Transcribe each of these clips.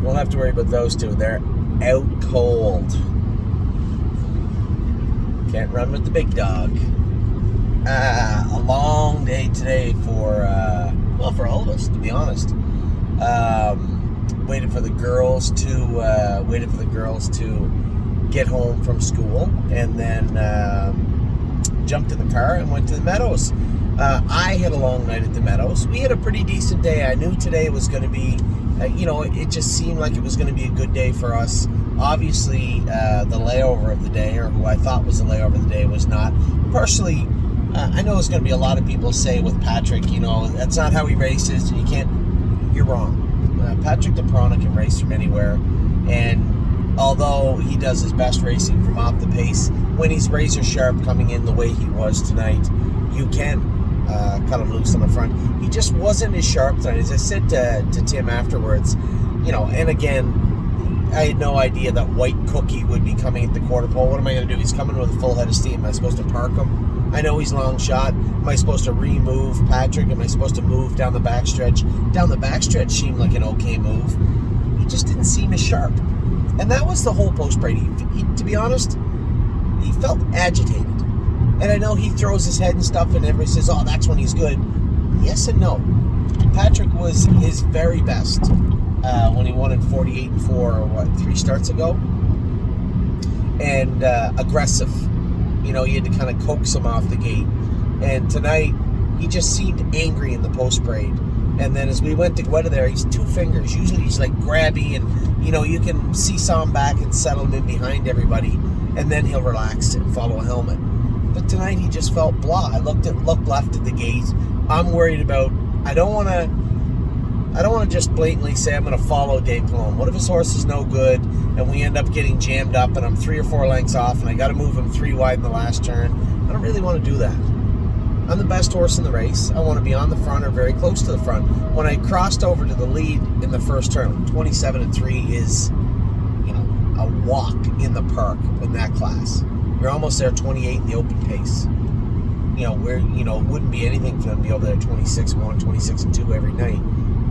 We'll have to worry about those two. They're out cold. Can't run with the big dog. A long day today for all of us, to be honest. Waited for the girls to get home from school, and then jumped in the car and went to the Meadows. I had a long night at the Meadows. We had a pretty decent day. I knew today was going to be, it just seemed like it was going to be a good day for us. Obviously, the layover of the day, or who I thought was the layover of the day, was not. Personally, I know there's going to be a lot of people say with Patrick, that's not how he races. You're wrong. Patrick DeProna can race from anywhere, and although he does his best racing from off the pace, when he's razor sharp coming in the way he was tonight, you can cut him loose on the front. He just wasn't as sharp tonight. As I said to Tim afterwards, and again, I had no idea that White Cookie would be coming at the quarter pole. What am I going to do? He's coming with a full head of steam. Am I supposed to park him? I know he's long shot. Am I supposed to remove Patrick? Am I supposed to move down the backstretch? Down the backstretch seemed like an okay move. He just didn't seem as sharp. And that was the whole post-parade. To be honest, he felt agitated. And I know he throws his head and stuff, and everybody says, oh, that's when he's good. Yes and no. Patrick was his very best when he won in 48-4, 3 starts ago. And aggressive. You had to kind of coax him off the gate. And tonight, he just seemed angry in the post-parade. And then as we went to Gweta there, he's 2 fingers. Usually he's like grabby, and, you can seesaw him back and settle him in behind everybody. And then he'll relax and follow a helmet. But tonight he just felt blah. I looked left at the gate. I'm worried about, I don't want to just blatantly say I'm going to follow Dave Palone. What if his horse is no good and we end up getting jammed up and I'm 3 or 4 lengths off and I got to move him 3 wide in the last turn? I don't really want to do that. I'm the best horse in the race. I want to be on the front or very close to the front. When I crossed over to the lead in the first turn, 27-3 is, a walk in the park in that class. You're almost there 28 in the open pace. Where, it wouldn't be anything for them to be over there 26-1, 26-2 every night.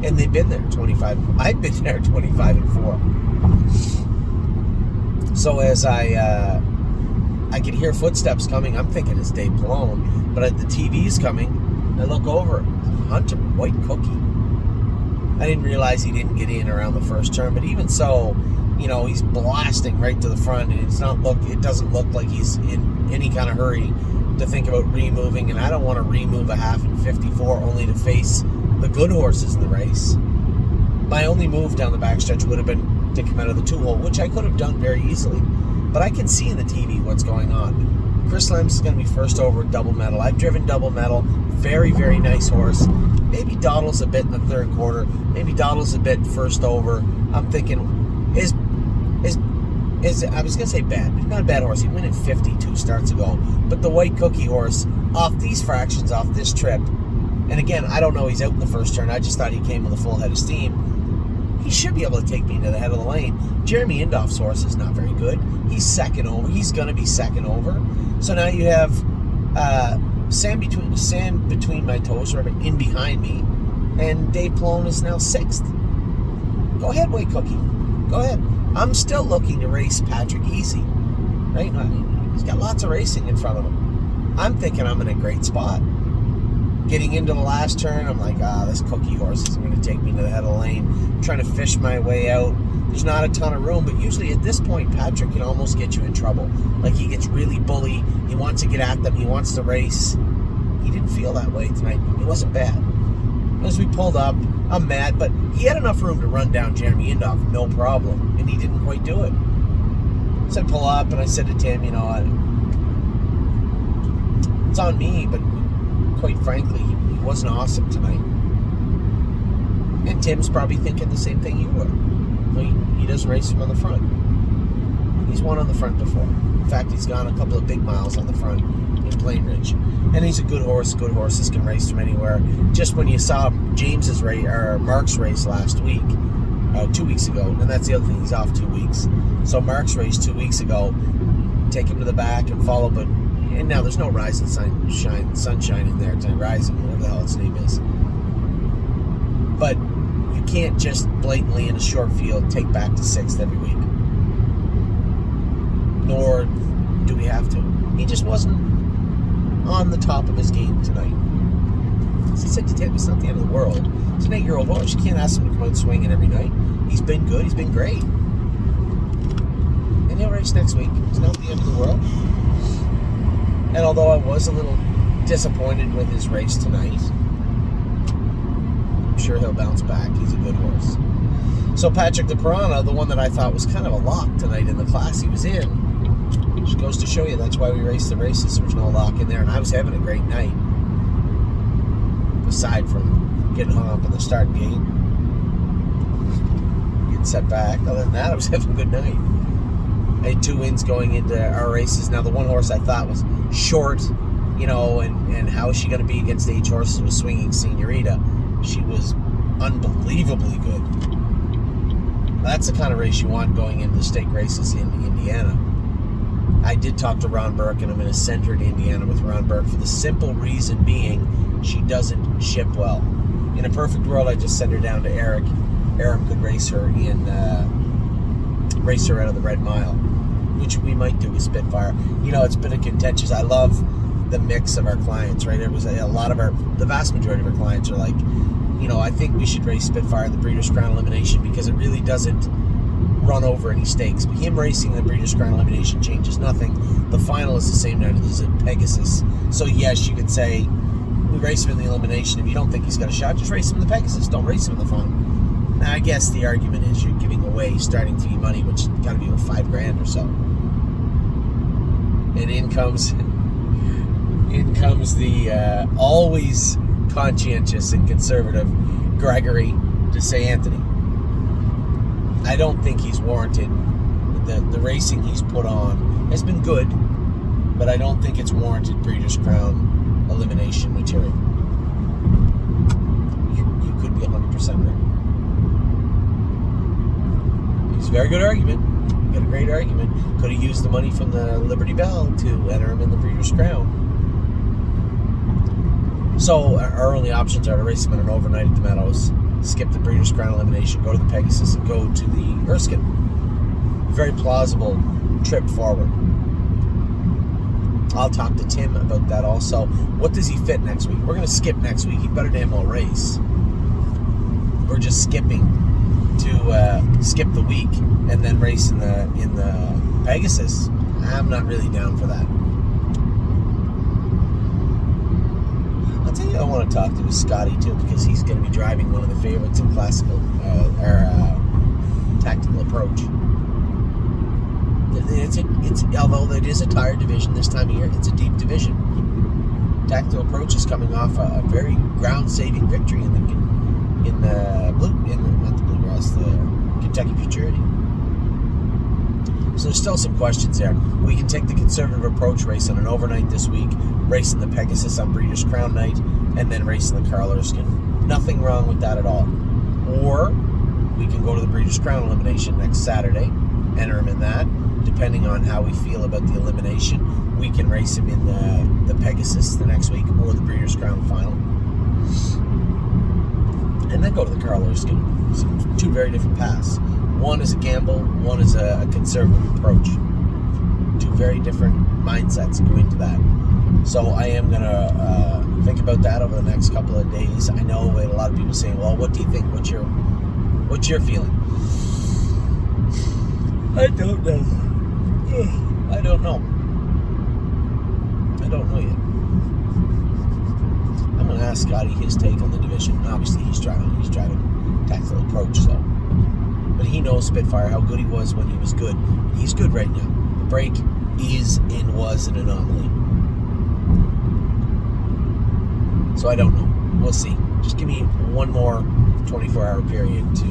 And they've been there 25. I've been there 25-4. So as I could hear footsteps coming, I'm thinking it's Dave Palone. But the TV's coming. I look over. Hunter, White Cookie. I didn't realize he didn't get in around the first turn. But even so, he's blasting right to the front. And it doesn't look like he's in any kind of hurry to think about removing. And I don't want to remove a half in 54 only to face the good horses in the race. My only move down the backstretch would have been to come out of the 2-hole, which I could have done very easily. But I can see in the TV what's going on. Chris Lems is going to be first over at Double Medal. I've driven Double Medal. Very, very nice horse. Maybe dawdles a bit in the third quarter. Maybe dawdles a bit first over. I'm thinking, I was going to say bad. He's not a bad horse. He went at 52 starts ago. But the White Cookie horse, off these fractions, off this trip, and again, I don't know, he's out in the first turn. I just thought he came with a full head of steam. He should be able to take me to the head of the lane. Jeremy Indoff's horse is not very good. He's second over. He's going to be second over. So now you have sand between my toes, or in behind me, and Dave Palone is now 6th. Go ahead, White Cookie. Go ahead. I'm still looking to race Patrick easy. Right? He's got lots of racing in front of him. I'm thinking I'm in a great spot. Getting into the last turn, I'm like, this Cookie horse is going to take me to the head of the lane. I'm trying to fish my way out. There's not a ton of room, but usually at this point, Patrick can almost get you in trouble. Like, he gets really bully. He wants to get at them. He wants to race. He didn't feel that way tonight. He wasn't bad. As we pulled up, I'm mad, but he had enough room to run down Jeremy Indoff, no problem, and he didn't quite do it. So I pull up, and I said to Tim, it's on me, but quite frankly, he wasn't awesome tonight. And Tim's probably thinking the same thing you were. He doesn't race him on the front. He's won on the front before. In fact, he's gone a couple of big miles on the front in Plain Ridge. And he's a good horse. Good horses can race from anywhere. Just when you saw James's race, or Mark's race last week, 2 weeks ago, and that's the other thing, he's off 2 weeks. So Mark's race 2 weeks ago, take him to the back and follow, and now there's no Rising Sunshine in there, Rising, whatever the hell its name is. But You can't just blatantly in a short field take back to 6th every week. Nor do we have to. He just wasn't on the top of his game tonight. As I said to Tim, it's not the end of the world. It's an 8-year-old horse. You can't ask him to come out swinging every night. He's been good. He's been great. And he'll race next week. It's not the end of the world. And although I was a little disappointed with his race tonight, I'm sure he'll bounce back. He's a good horse. So Patrick De Piranha, the one that I thought was kind of a lock tonight in the class he was in, just goes to show you that's why we race the races. There's no lock in there. And I was having a great night. Aside from getting hung up in the start gate, getting set back. Other than that, I was having a good night. I had 2 wins going into our races. Now, the one horse I thought was short, and how is she going to be against H horses was Swinging Senorita. She was unbelievably good. That's the kind of race you want going into the stake races in Indiana. I did talk to Ron Burke, and I'm going to send her to Indiana with Ron Burke for the simple reason being she doesn't ship well. In a perfect world, I just send her down to Eric. Eric could race her out of the Red Mile, which we might do with Spitfire. It's been a contentious. I love the mix of our clients, right? It was the vast majority of our clients are like, I think we should race Spitfire in the Breeders' Crown Elimination because it really doesn't run over any stakes. But him racing the Breeders' Crown Elimination changes nothing. The final is the same night as at Pegasus. So yes, you could say we race him in the elimination. If you don't think he's got a shot, just race him in the Pegasus. Don't race him in the final. Now, I guess the argument is you're giving away starting fee money, which has got to be about $5,000 or so. And in comes the always conscientious and conservative Gregory de St. Anthony. I don't think he's warranted. The racing he's put on has been good, but I don't think it's warranted Breeders' Crown elimination material. You could be 100% right. It's a very good argument. You got a great argument. Could have used the money from the Liberty Bell to enter him in the Breeders' Crown. So our only options are to race him in an overnight at the Meadows, skip the Breeders' Crown elimination, go to the Pegasus, and go to the Erskine. Very plausible trip forward. I'll talk to Tim about that also. What does he fit next week? We're going to skip next week. He better damn well race. We're just skipping to skip the week and then race in the Pegasus. I'm not really down for that. I'll tell you I want to talk to is Scotty too, because he's going to be driving one of the favorites in classical tactical approach. It's although it is a tired division this time of year, it's a deep division. Tactical approach is coming off a very ground-saving victory in the Kentucky Futurity. So there's still some questions there. We can take the conservative approach, race on an overnight this week, race in the Pegasus on Breeders' Crown night, and then race in the Carl Erskine. Nothing wrong with that at all. Or we can go to the Breeders' Crown elimination next Saturday, enter him in that. Depending on how we feel about the elimination, we can race him in the Pegasus the next week or the Breeders' Crown final. And then go to the Carl Erskine. So 2 very different paths. One is a gamble, one is a conservative approach. 2 very different mindsets go into that. So I am going to think about that over the next couple of days. I know a lot of people saying, well, what do you think? What's your feeling? I don't know. I don't know yet. I'm going to ask Scotty his take on the division. Obviously, he's driving tactical approach, so. But he knows Spitfire, how good he was when he was good. He's good right now. The break was an anomaly. So I don't know. We'll see. Just give me one more 24-hour period to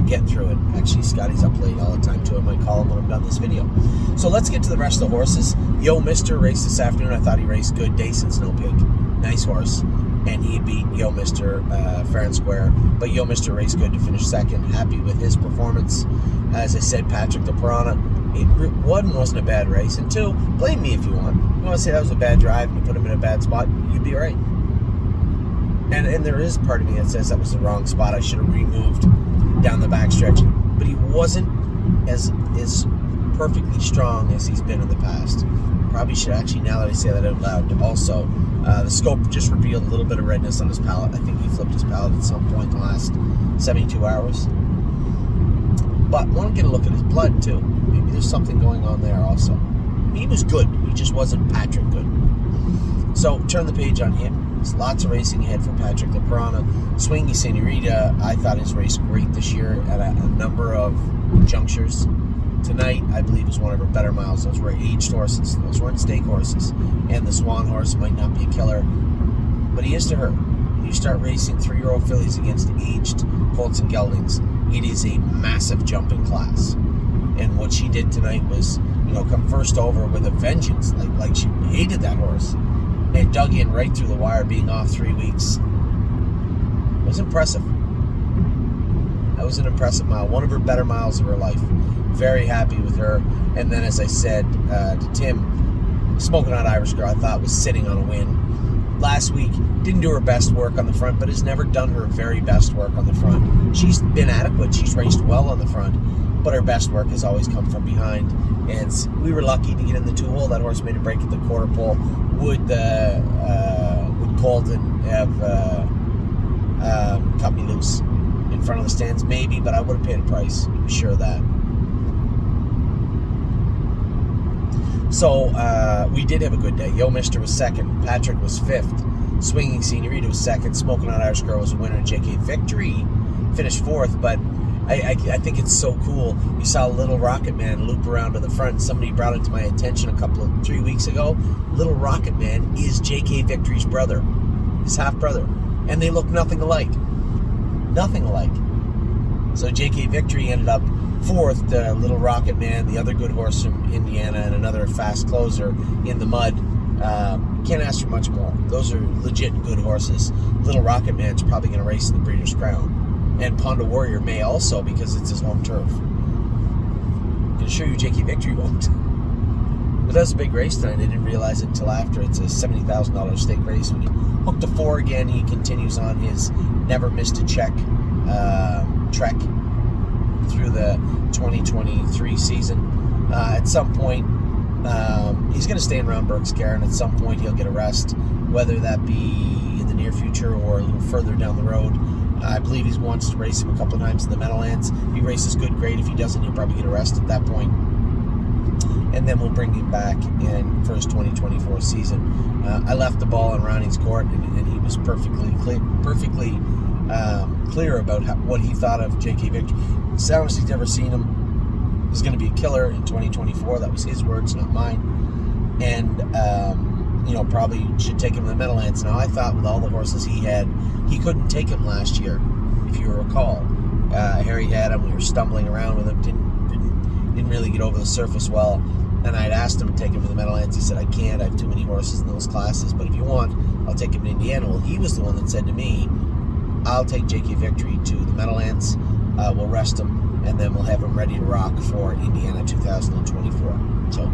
get through it. Actually, Scotty's up late all the time too. I might call him when I'm done this video. So let's get to the rest of the horses. Yo Mister raced this afternoon. I thought he raced good. Dason Snow Pig, nice horse, and he beat Yo Mister fair and square. But Yo Mister raced good to finish second. Happy with his performance. As I said, Patrick De Piranha. One, wasn't a bad race, and 2, blame me if you want. You want to say that was a bad drive and you put him in a bad spot, you'd be right. And there is part of me that says that was the wrong spot. I should have removed down the backstretch. But he wasn't as perfectly strong as he's been in the past. Probably should actually, now that I say that out loud, also, the scope just revealed a little bit of redness on his palate. I think he flipped his palate at some point in the last 72 hours. But I want to get a look at his blood too. Maybe there's something going on there also. He was good. He just wasn't Patrick good. So turn the page on him. There's lots of racing ahead for Patrick LaPrana. Swingy Senorita, I thought his race great this year at a number of junctures. Tonight, I believe, was one of her better miles. Those were aged horses. Those weren't stake horses. And the Swan horse might not be a killer, but he is to her. When you start racing 3-year-old fillies against aged colts and geldings, it is a massive jump in class. And what she did tonight was, come first over with a vengeance. Like she hated that horse and dug in right through the wire, being off 3 weeks. It was impressive. That was an impressive mile. One of her better miles of her life. Very happy with her. And then, as I said to Tim, Smoking Hot Irish Girl, I thought was sitting on a win. Last week, didn't do her best work on the front, but has never done her very best work on the front. She's been adequate. She's raced well on the front, but her best work has always come from behind. And we were lucky to get in the 2-hole. That horse made a break at the quarter pole. Would Colton have cut me loose in front of the stands? Maybe, but I would have paid a price. I'm sure of that. So we did have a good day. Yo Mister was second. Patrick was fifth. Swinging Senorita was second. Smoking Hot Irish Girl was a winner. JK Victory finished fourth, but I think it's so cool. You saw Little Rocket Man loop around to the front. Somebody brought it to my attention 3 weeks ago. Little Rocket Man is JK Victory's brother, his half brother, and they look nothing alike. Nothing alike. So JK Victory ended up fourth to Little Rocket Man, the other good horse from Indiana, and another fast closer in the mud. Can't ask for much more. Those are legit good horses. Little Rocket Man's probably going to race in the Breeders' Crown. And Ponda Warrior may also, because it's his home turf. I can assure you JK Victory won't. But that's a big race tonight. I didn't realize it until after. It's a $70,000 stake race. When he hooked to 4 again, he continues on his never missed a check trek through the 2023 season. At some point, he's going to stay around Berks-Caron. At some point, he'll get a rest, whether that be in the near future or a little further down the road. I believe he wants to race him a couple of times in the Meadowlands. If he races good, great. If he doesn't, he'll probably get a rest at that point. And then we'll bring him back in for his 2024 season. I left the ball in Rowney's court, and he was perfectly clear about what he thought of JK Victory. Sounds he's never seen him. He's going to be a killer in 2024. That was his words, not mine. And probably should take him to the Meadowlands. Now, I thought with all the horses he had, he couldn't take him last year, if you recall. Harry had him. We were stumbling around with him. Didn't really get over the surface well. And I'd asked him to take him to the Meadowlands. He said, I can't. I have too many horses in those classes. But if you want, I'll take him to Indiana. Well, he was the one that said to me, I'll take JK Victory to the Meadowlands. We'll rest him, and then we'll have him ready to rock for Indiana 2024. So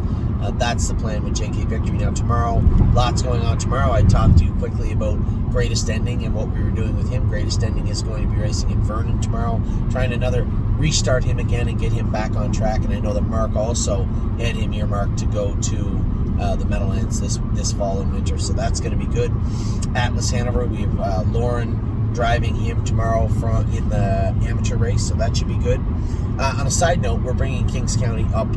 that's the plan with JK Victory. Now tomorrow, lots going on tomorrow. I talked to you quickly about Greatest Ending and what we were doing with him. Greatest Ending is going to be racing in Vernon tomorrow, trying to restart him again and get him back on track. And I know that Mark also had him earmarked to go to the Meadowlands this fall and winter, so that's going to be good. Atlas Hanover, we have Lauren driving him tomorrow in the amateur race, so that should be good. On a side note, we're bringing Kings County up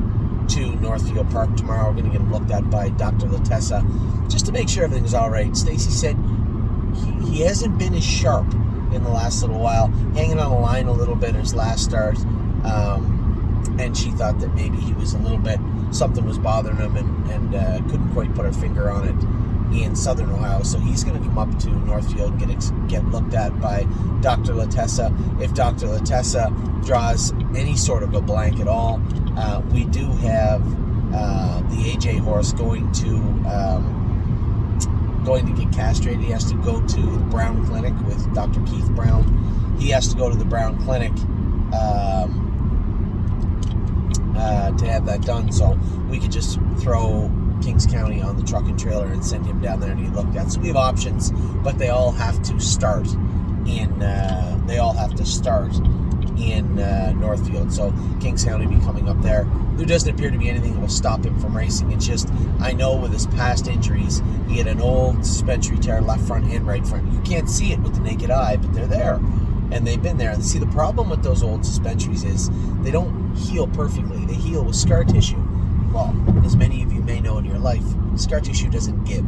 to Northfield Park tomorrow. We're going to get him looked at by Dr. Latessa just to make sure everything's all right. Stacy said he hasn't been as sharp in the last little while, hanging on the line a little bit his last start, and she thought that maybe he was something was bothering him and couldn't quite put her finger on it in Southern Ohio. So he's going to come up to Northfield and get looked at by Dr. Latessa. If Dr. Latessa draws any sort of a blank at all, we do have the AJ horse going to get castrated. He has to go to the Brown Clinic with Dr. Keith Brown. He has to go to the Brown Clinic to have that done, so we could just throw Kings County on the truck and trailer and send him down there to get looked at. So we have options, but they all have to start in Northfield. So Kings County will be coming up there. There doesn't appear to be anything that will stop him from racing. It's just, I know with his past injuries, he had an old suspensory tear left front and right front. You can't see it with the naked eye, but they're there. And they've been there. And see, the problem with those old suspensories is they don't heal perfectly. They heal with scar tissue. Well, as many of you may know in your life, scar tissue doesn't give.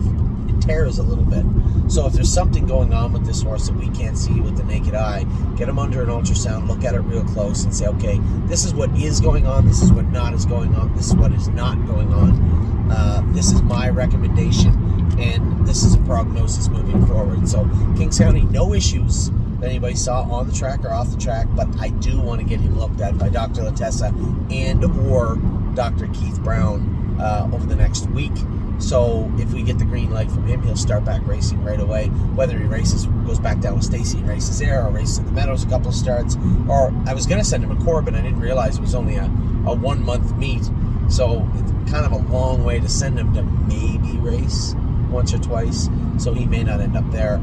It tears a little bit. So if there's something going on with this horse that we can't see with the naked eye, get him under an ultrasound, look at it real close and say, okay, this is what is going on, this is what not is going on, this is what is not going on. This is my recommendation, and this is a prognosis moving forward. So Kings County, no issues that anybody saw on the track or off the track, but I do want to get him looked at by Dr. Latessa and or Dr. Keith Brown over the next week. So if we get the green light from him, he'll start back racing right away. Whether he goes back down with Stacy and races there, or races in the Meadows a couple of starts, or I was going to send him to Corbin. I didn't realize it was only a 1 month meet. So it's kind of a long way to send him to maybe race once or twice. So he may not end up there.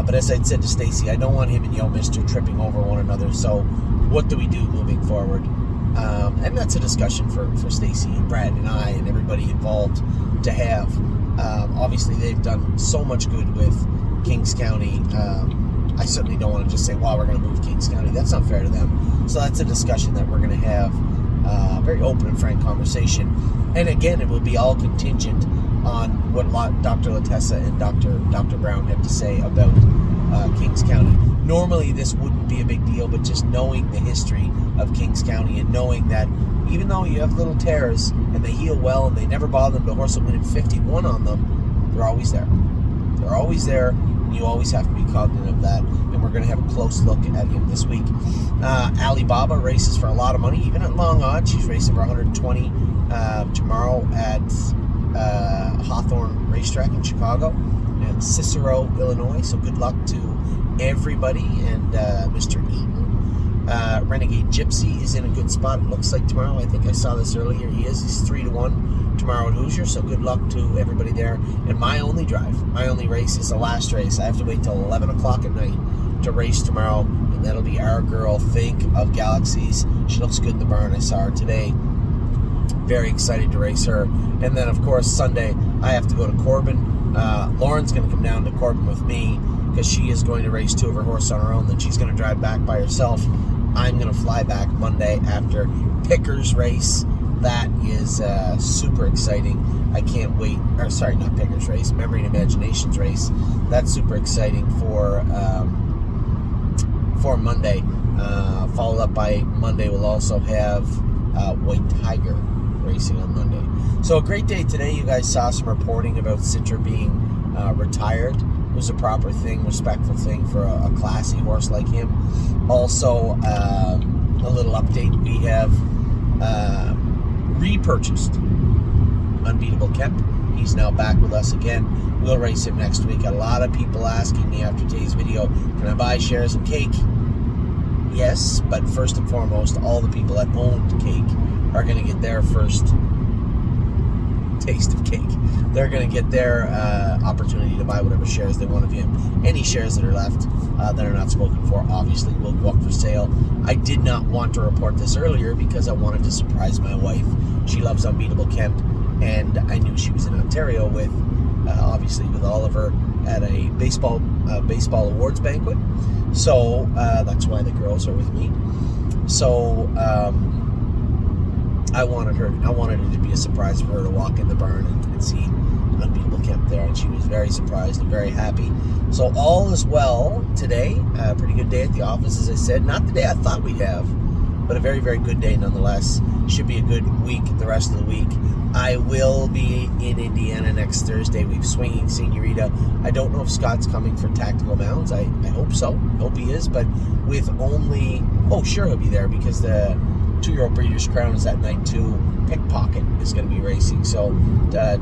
But as I said to Stacy, I don't want him and Yo Mister tripping over one another. So what do we do moving forward? And that's a discussion for Stacy and Brad and I and everybody involved to have. Obviously, they've done so much good with Kings County. I certainly don't want to just say, well, we're going to move Kings County. That's not fair to them. So that's a discussion that we're going to have, a very open and frank conversation. And again, it will be all contingent on what Dr. Latessa and Dr. Brown have to say about Kings County. Normally, this wouldn't be a big deal, but just knowing the history of Kings County and knowing that even though you have little tears and they heal well and they never bother them, the horse will win in 51 on them, they're always there. They're always there, and you always have to be cognizant of that. And we're going to have a close look at him this week. Alibaba races for a lot of money, even at long odds. She's racing for 120 tomorrow at Hawthorne Racetrack in Chicago and Cicero, Illinois. So good luck to everybody and Mr. Eaton. Renegade Gypsy is in a good spot, it looks like, tomorrow. I think I saw this earlier. He's 3-1 tomorrow at Hoosier, so good luck to everybody there. And my only race is the last race. I have to wait till 11 o'clock at night to race tomorrow, and that'll be our girl, Think of Galaxies. She looks good in the barn. I saw her today. Very excited to race her. And then, of course, Sunday, I have to go to Corbin. Lauren's going to come down to Corbin with me because she is going to race two of her horses on her own. Then she's going to drive back by herself. I'm going to fly back Monday after Picker's race. That is super exciting. I can't wait. Or sorry, not Picker's race. Memory and Imagination's race. That's super exciting for Monday. Followed up by Monday, we'll also have White Tiger racing on Monday. So a great day today. You guys saw some reporting about Citra being retired. It was a proper thing, respectful thing for a classy horse like him. Also, a little update. We have repurchased Unbeatable Kemp. He's now back with us again. We'll race him next week. A lot of people asking me after today's video, can I buy shares in Cake? Yes, but first and foremost, all the people that owned Cake are going to get their first taste of Cake. They're going to get their opportunity to buy whatever shares they want of him. Any shares that are left that are not spoken for, obviously, will go up for sale. I did not want to report this earlier because I wanted to surprise my wife. She loves Unbeatable Kemp, and I knew she was in Ontario with, obviously, with Oliver at a baseball awards banquet. So that's why the girls are with me. So I wanted it to be a surprise for her to walk in the barn and see Unbeatable Kemp there, and she was very surprised and very happy. So all is well today. Pretty good day at the office, as I said. Not the day I thought we'd have, but a very, very good day nonetheless. Should be a good week the rest of the week. I will be in Indiana next Thursday. We've Swinging Senorita. I don't know if Scott's coming for Tactical Mounds. I hope so. Hope he is, but with only... Oh, sure he'll be there because the 2-year-old Breeders' Crown is that night too. Pickpocket is going to be racing. So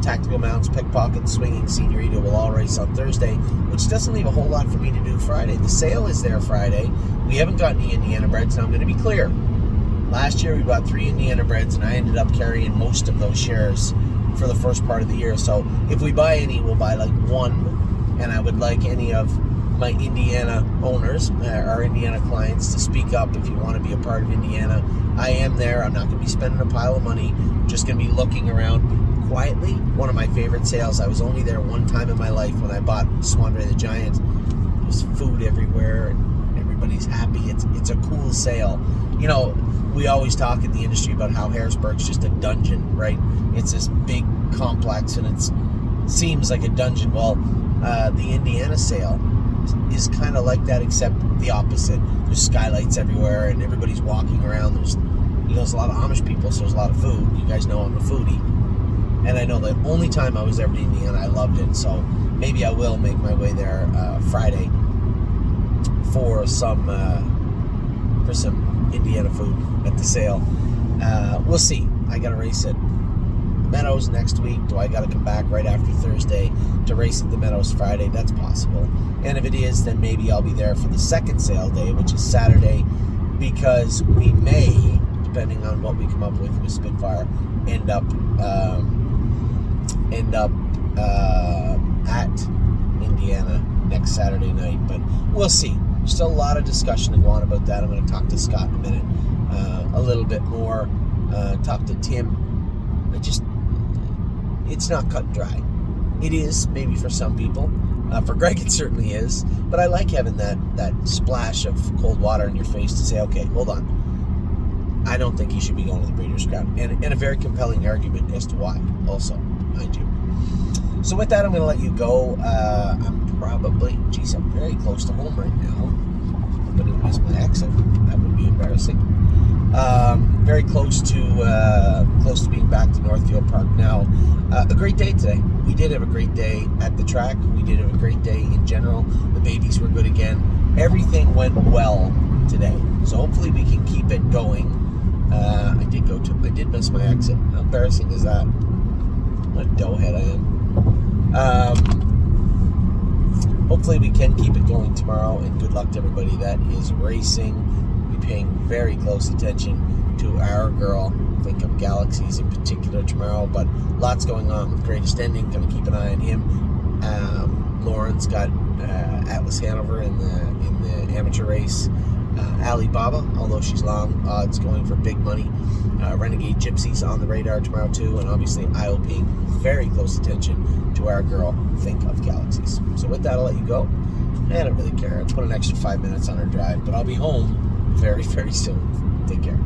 Tactical Mounts, Pickpocket, Swinging Senorita will all race on Thursday, which doesn't leave a whole lot for me to do Friday. The sale is there Friday. We haven't got any Indiana breds, and I'm going to be clear. Last year we bought 3 Indiana breds, and I ended up carrying most of those shares for the first part of the year. So if we buy any, we'll buy like one, and I would like any of my Indiana owners, our Indiana clients, to speak up if you want to be a part of Indiana. I am there. I'm not going to be spending a pile of money. I'm just going to be looking around quietly. One of my favorite sales. I was only there one time in my life when I bought Swandray the Giant. There's food everywhere, and everybody's happy. It's a cool sale. You know, we always talk in the industry about how Harrisburg's just a dungeon, right? It's this big complex, and it seems like a dungeon. Well, the Indiana sale is kind of like that, except the opposite. There's skylights everywhere, and everybody's walking around. There's a lot of Amish people, so there's a lot of food. You guys know I'm a foodie, and I know the only time I was ever in Indiana, I loved it. So maybe I will make my way there Friday for some Indiana food at the sale. We'll see. I gotta race at Meadows next week. Do I gotta come back right after Thursday to race at the Meadows Friday? That's possible. And if it is, then maybe I'll be there for the second sale day, which is Saturday, because we may, depending on what we come up with Spitfire, end up at Indiana next Saturday night. But we'll see. There's still a lot of discussion to go on about that. I'm going to talk to Scott in a minute a little bit more. Talk to Tim. It's not cut and dry. It is maybe for some people. For Greg, it certainly is. But I like having that splash of cold water in your face to say, okay, hold on. I don't think you should be going to the Breeders' Crown. And a very compelling argument as to why, also, mind you. So with that, I'm going to let you go. I'm very close to home right now. But it was my exit. That would be embarrassing. Very close to being back to Northfield Park now. A great day today. We did have a great day at the track. We did have a great day in general. The babies were good again. Everything went well today. So hopefully we can keep it going. I did miss my exit. How embarrassing is that? What a doughhead I am. Hopefully we can keep it going tomorrow, and good luck to everybody that is racing. We'll be paying very close attention to our girl, Think of Galaxies in particular tomorrow, but lots going on with Greatest Ending. Going to keep an eye on him. Lauren's got Atlas Hanover in the amateur race. Alibaba, although she's long odds going for big money. Renegade Gypsies on the radar tomorrow too, and obviously I will pay very close attention to our girl, Think of Galaxies. So with that, I'll let you go. I don't really care. I'll put an extra 5 minutes on her drive, but I'll be home very, very soon. Take care.